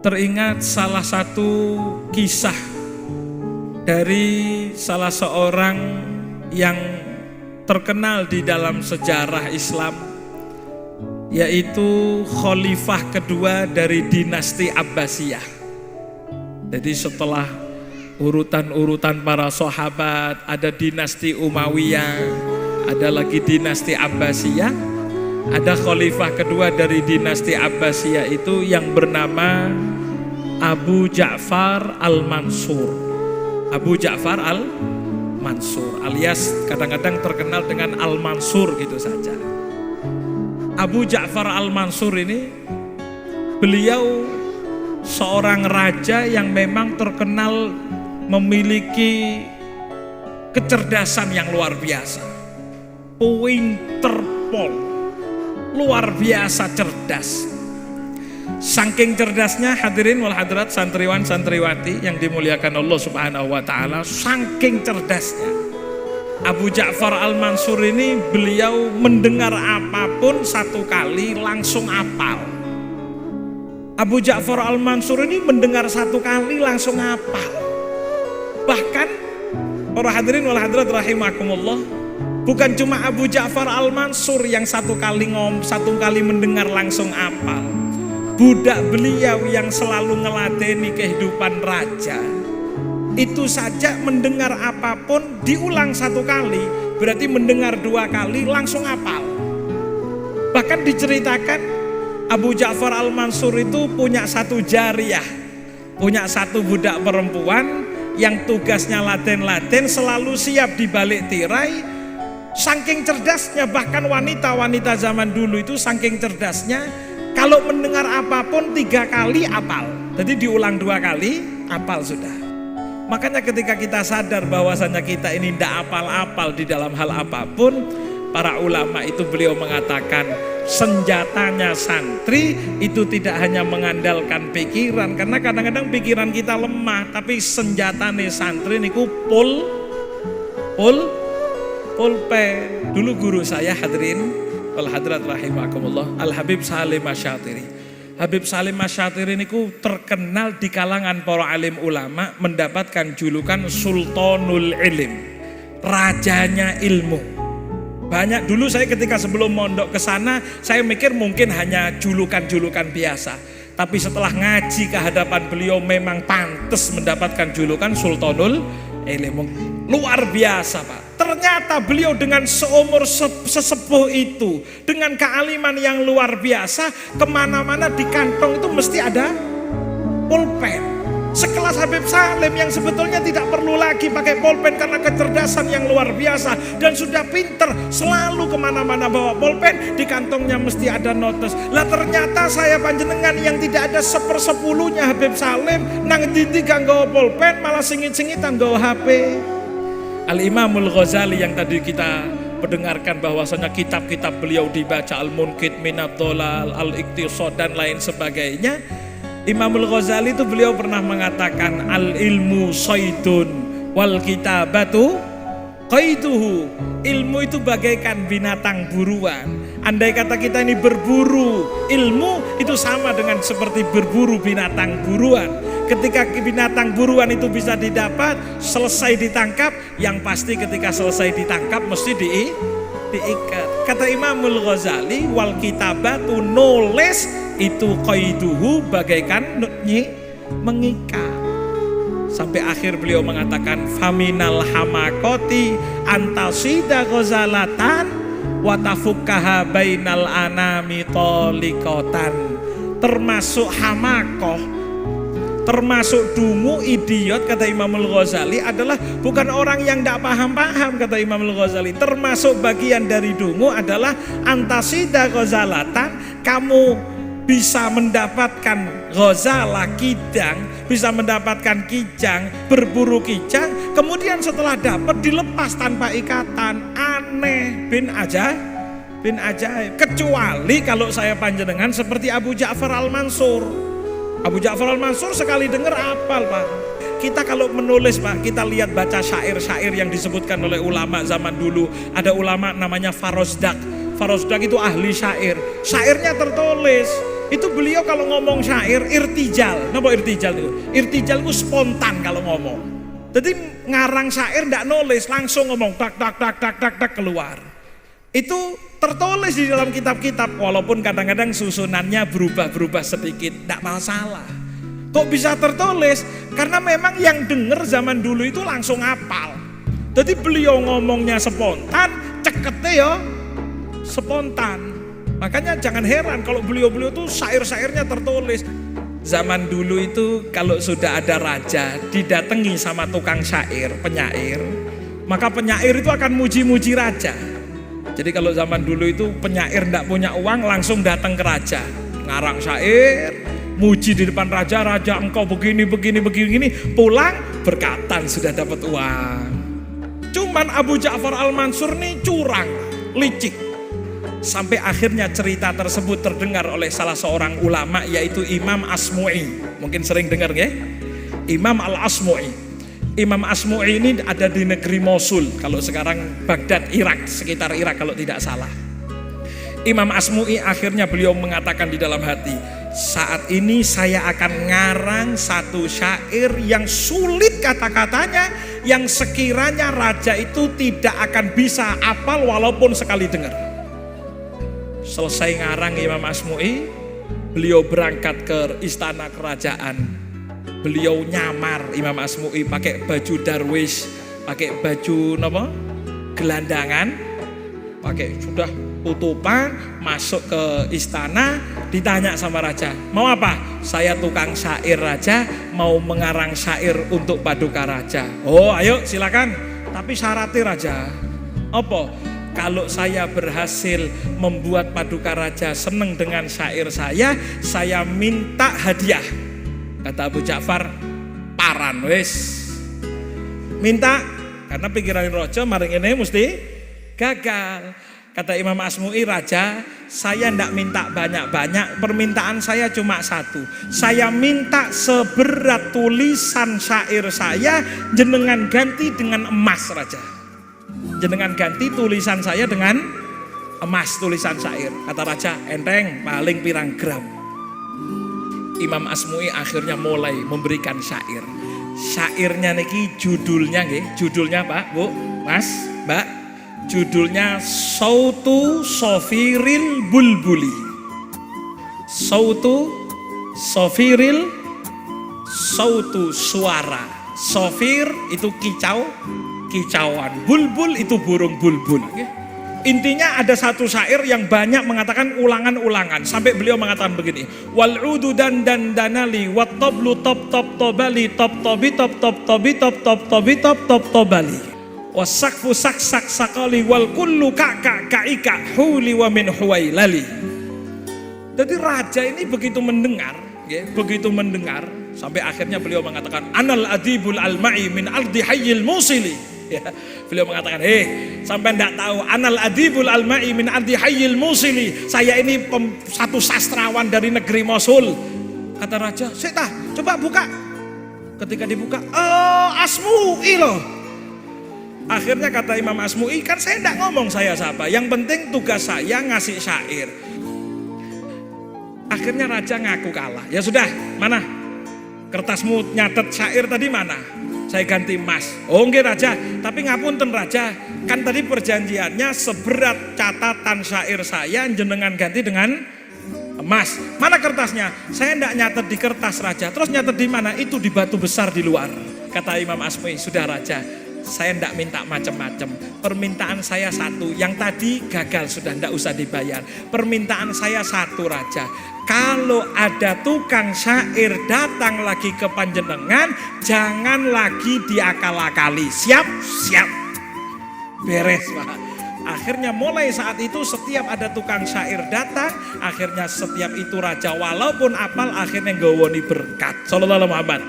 teringat salah satu kisah dari salah seorang yang terkenal di dalam sejarah Islam, yaitu khalifah kedua dari dinasti Abbasiyah. Jadi setelah urutan-urutan para sahabat, ada dinasti Umayyah, ada lagi dinasti Abbasiyah, ada khalifah kedua dari dinasti Abbasiyah itu yang bernama Abu Ja'far al-Mansur. Abu Ja'far al-Mansur alias kadang-kadang terkenal dengan Al-Mansur gitu saja. Abu Ja'far al-Mansur ini beliau seorang raja yang memang terkenal memiliki kecerdasan yang luar biasa. Pinter pol, luar biasa cerdas. Saking cerdasnya, hadirin wal hadirat, santriwan santriwati yang dimuliakan Allah Subhanahu wa taala, saking cerdasnya Abu Ja'far al-Mansur ini, beliau mendengar apapun satu kali langsung hafal. Abu Ja'far al-Mansur ini mendengar satu kali langsung hafal. Bahkan para hadirin wal hadirat rahimakumullah, bukan cuma Abu Ja'far al-Mansur yang satu kali mendengar langsung hafal. Budak beliau yang selalu ngeladeni kehidupan raja, itu saja mendengar apapun diulang satu kali, berarti mendengar dua kali langsung hafal. Bahkan diceritakan Abu Ja'far al-Mansur itu punya satu jariyah, punya satu budak perempuan yang tugasnya laten-laten, selalu siap di balik tirai. Saking cerdasnya, bahkan wanita-wanita zaman dulu itu saking cerdasnya, kalau mendengar apapun 3 kali hafal. Jadi diulang 2 kali hafal sudah. Makanya ketika kita sadar bahwasanya kita ini tidak hafal-hafal di dalam hal apapun, para ulama itu beliau mengatakan senjatanya santri itu tidak hanya mengandalkan pikiran, karena kadang-kadang pikiran kita lemah, tapi senjatanya santri niku pulpen. Dulu guru saya, hadirin wal hadirat rahimakumullah, Al Habib Salim Asy-Syatiri. Habib Salim Asy-Syatiri niku terkenal di kalangan para alim ulama, mendapatkan julukan Sultanul Ilm, rajanya ilmu. Banyak dulu saya ketika sebelum mondok ke sana, saya mikir mungkin hanya julukan-julukan biasa. Tapi setelah ngaji ke hadapan beliau, memang pantas mendapatkan julukan Sultanul Ilm. Luar biasa, Pak. Ternyata beliau dengan seumur sesepuh itu, dengan kealiman yang luar biasa, kemana-mana di kantong itu mesti ada pulpen. Sekelas Habib Salim yang sebetulnya tidak perlu lagi pakai pulpen karena kecerdasan yang luar biasa dan sudah pinter, selalu kemana-mana bawa pulpen, di kantongnya mesti ada notes. Lah ternyata saya panjenengan yang tidak ada 1/10-nya Habib Salim, nang dindi nggawa pulpen malah singit-singitan nggawa HP. Al-Imamul Ghazali yang tadi kita mendengarkan bahwasanya kitab-kitab beliau dibaca, Al-Munqidh Minad Dhalal, Al-Iqtisad dan lain sebagainya. Imamul Ghazali itu beliau pernah mengatakan al-ilmu saydun wal kitabatu qaiduhu. Ilmu itu bagaikan binatang buruan. Andai kata kita ini berburu ilmu, itu sama dengan seperti berburu binatang buruan. Ketika binatang buruan itu bisa didapat, selesai ditangkap, yang pasti ketika selesai ditangkap mesti diikat. Kata Imamul Ghazali, wal kitabatu, nulis itu qaiduhu, bagaikan mengikat. Sampai akhir beliau mengatakan faminal hamakoti antasida ghazalatan wa tafukkaha bainal anami toliqatan. Termasuk hamakoh, termasuk dungu, idiot, kata Imamul Ghazali, adalah bukan orang yang tidak paham-paham, kata Imamul Ghazali. Termasuk bagian dari dungu adalah antasida ghazalatan, kamu bisa mendapatkan ghazala, kidang, bisa mendapatkan kijang, berburu kijang, kemudian setelah dapat dilepas tanpa ikatan. Aneh bin ajaib. Kecuali kalau saya panjenengan seperti Abu Ja'far al-Mansur. Abu Ja'far al-Mansur sekali dengar apal, Pak. Kita kalau menulis, Pak, kita lihat baca syair-syair yang disebutkan oleh ulama zaman dulu. Ada ulama namanya Farozdak. Farozdak itu ahli syair. Syairnya tertulis. Itu beliau kalau ngomong syair irtijal. Napa irtijal itu? Irtijal itu spontan kalau ngomong. Jadi ngarang syair ndak nulis, langsung ngomong tak tak tak tak tak tak keluar. Itu tertulis di dalam kitab-kitab, walaupun kadang-kadang susunannya berubah-berubah sedikit, ndak masalah. Kok bisa tertulis? Karena memang yang denger zaman dulu itu langsung hafal. Jadi beliau ngomongnya spontan, ceketnya ya spontan. Makanya jangan heran kalau beliau-beliau tuh syair-syairnya tertulis. Zaman dulu itu kalau sudah ada raja didatangi sama tukang syair, penyair, maka penyair itu akan muji-muji raja. Jadi kalau zaman dulu itu penyair ndak punya uang langsung datang ke raja, ngarang syair, muji di depan raja, raja engkau begini, pulang berkatan sudah dapat uang. Cuman Abu Ja'far Al-Mansur nih curang, licik. Sampai akhirnya cerita tersebut terdengar oleh salah seorang ulama yaitu Imam Asmu'i. Mungkin sering dengar ya? Imam Al-Asmu'i. Imam Asmu'i ini ada di negeri Mosul, kalau sekarang Baghdad, Irak, sekitar Irak kalau tidak salah. Imam Asmu'i akhirnya beliau mengatakan di dalam hati, saat ini saya akan ngarang satu syair yang sulit kata-katanya, yang sekiranya raja itu tidak akan bisa hafal walaupun sekali dengar. Selesai ngarang Imam Asmu'i, beliau berangkat ke istana kerajaan. Beliau nyamar Imam Asmu'i pakai baju darwish, pakai baju gelandangan, pakai sudah tutupan, masuk ke istana, ditanya sama raja, mau apa? Saya tukang syair raja, mau mengarang syair untuk paduka raja. Oh ayo silakan, tapi syaratnya raja apa? Kalau saya berhasil membuat paduka raja seneng dengan syair saya minta hadiah. Kata Abu Ja'far, paran wis. Minta, karena pikiran rojo maring ini mesti gagal. Kata Imam Asmu'i, raja, saya ndak minta banyak-banyak, permintaan saya cuma satu. Saya minta seberat tulisan syair saya, jenengan ganti dengan emas raja. Jenengan ganti tulisan saya dengan emas, tulisan syair. Kata raja, enteng, paling pirang gram. Imam Asmu'i akhirnya mulai memberikan syair. Syairnya niki judulnya nggih, judulnya Pak, Bu, Mas, Mbak. Judulnya Sautu Sofiril Bulbuli. Sautu Sofiril, sautu suara. Sofir itu kicau, kicauan. Bulbul itu burung bulbul. Intinya ada satu syair yang banyak mengatakan ulangan-ulangan. Sampai beliau mengatakan begini. Wal udu dan danali wat tablu top top tobali top tobi top top tobi top top tobi top top tobali. Wasakfu sak sak sakali wal kullu ka'ka ka'ika huli wa min huwailali. Jadi raja ini begitu mendengar, ya, begitu mendengar sampai akhirnya beliau mengatakan anal adibul alma'i min ardi hayyil musili. Ya, beliau mengatakan, sampai enggak tahu anal adibul alma'i min ardi hayyil musili. Saya ini satu sastrawan dari negeri Mosul. Kata raja, "Sik tah, coba buka." Ketika dibuka, Asmu'i loh. Akhirnya kata Imam Asmu'i, kan saya enggak ngomong saya siapa. Yang penting tugas saya ngasih syair. Akhirnya raja ngaku kalah. Ya sudah, mana? Kertasmu nyatet syair tadi mana? Saya ganti emas. Oh nggih raja, tapi ngapunten raja, kan tadi perjanjiannya seberat catatan syair saya jenengan ganti dengan emas. Mana kertasnya? Saya enggak nyatet di kertas raja. Terus nyatet di mana? Itu di batu besar di luar. Kata Imam Asmu'i, sudah raja, saya enggak minta macam-macam. Permintaan saya satu, yang tadi gagal sudah enggak usah dibayar. Permintaan saya satu raja. Kalau ada tukang syair datang lagi ke panjenengan, jangan lagi diakal-akali. Siap? Siap. Beres Pak. Akhirnya mulai saat itu setiap ada tukang syair datang, akhirnya setiap itu raja walaupun apal akhirnya nggawoni berkat. Sallallahu alaihi Muhammad.